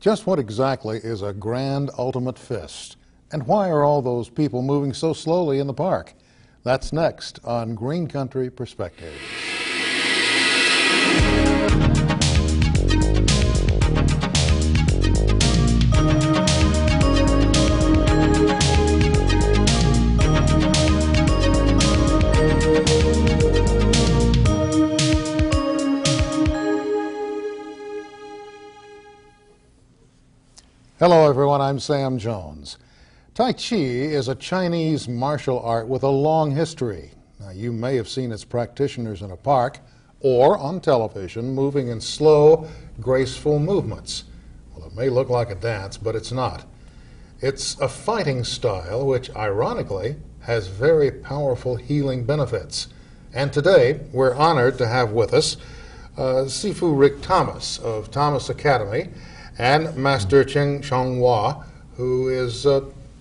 Just what exactly is a grand ultimate fist? And why are all those people moving so slowly in the park? That's next on Green Country Perspectives. Hello everyone, I'm Sam Jones. Tai Chi is a Chinese martial art with a long history. Now, you may have seen its practitioners in a park or on television moving in slow, graceful movements. Well, it may look like a dance, but it's not. It's a fighting style which, ironically, has very powerful healing benefits. And today, we're honored to have with us Sifu Rick Thomas of Thomas Academy and Master Chen Zhonghua, who is,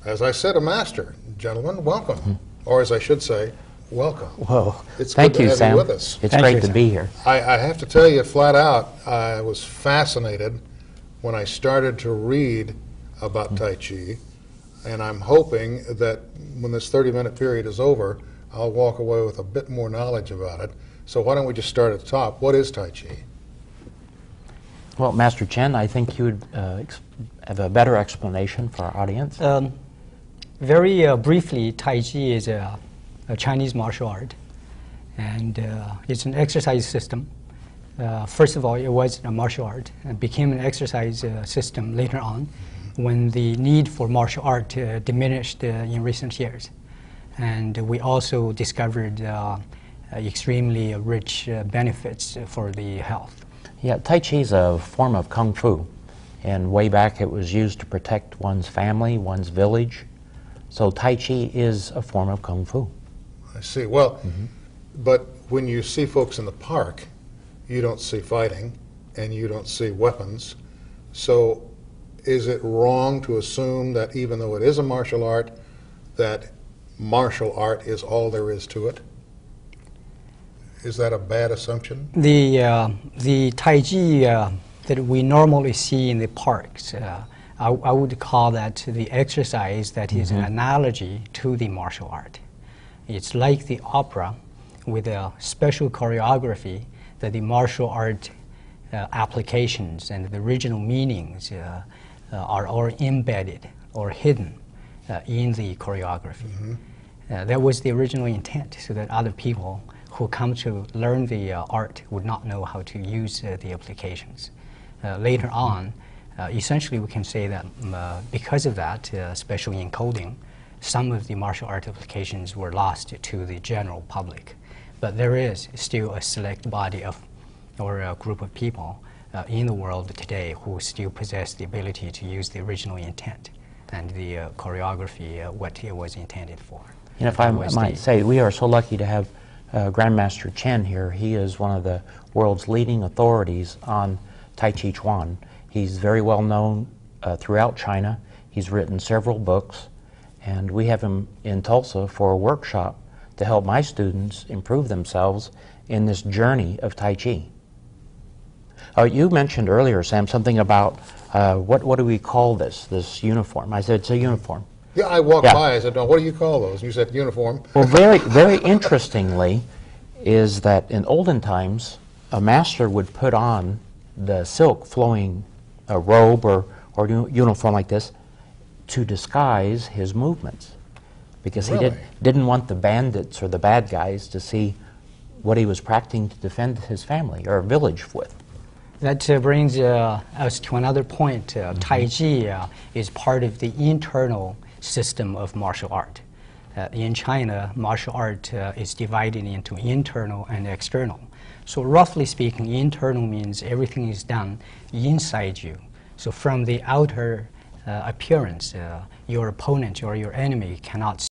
as I said, a master. Gentlemen, welcome. Or as I should say, welcome. Well, it's thank good you, to have Sam. you with us. It's great to be here. I have to tell you flat out, I was fascinated when I started to read about Tai Chi, and I'm hoping that when this 30-minute period is over, I'll walk away with a bit more knowledge about it. So why don't we just start at the top? What is Tai Chi? Well, Master Chen, I think you would have a better explanation for our audience. Very briefly, Tai Chi is a Chinese martial art, and it's an exercise system. First of all, it was a martial art and became an exercise system later on when the need for martial art diminished in recent years. And we also discovered extremely rich benefits for the health. Yeah, Tai Chi is a form of Kung Fu, and way back it was used to protect one's family, one's village. So Tai Chi is a form of Kung Fu. I see. Well, but when you see folks in the park, you don't see fighting and you don't see weapons. So is it wrong to assume that even though it is a martial art, that martial art is all there is to it? Is that a bad assumption? The Tai Chi that we normally see in the parks, I would call that the exercise that is an analogy to the martial art. It's like the opera with a special choreography that the martial art applications and the original meanings are all embedded or hidden in the choreography. That was the original intent, so that other people who come to learn the art would not know how to use the applications. Later on, essentially we can say that because of that special encoding, some of the martial art applications were lost to the general public. But there is still a select body of, or a group of people in the world today who still possess the ability to use the original intent and the choreography, what it was intended for. And if I might say, we are so lucky to have Grandmaster Chen here. He is one of the world's leading authorities on Tai Chi Chuan. He's very well known throughout China. He's written several books, and we have him in Tulsa for a workshop to help my students improve themselves in this journey of Tai Chi. You mentioned earlier, Sam, something about what do we call this uniform? I said it's a uniform. Yeah, I walked by, I said, no, what do you call those? And you said uniform. Well, very interestingly is that in olden times, a master would put on the silk flowing robe or uniform like this to disguise his movements, because he didn't want the bandits or the bad guys to see what he was practicing to defend his family or village with. That brings us to another point. Tai Chi is part of the internal system of martial art. In China, martial art is divided into internal and external. So roughly speaking, internal means everything is done inside you. So from the outer appearance, your opponent or your enemy cannot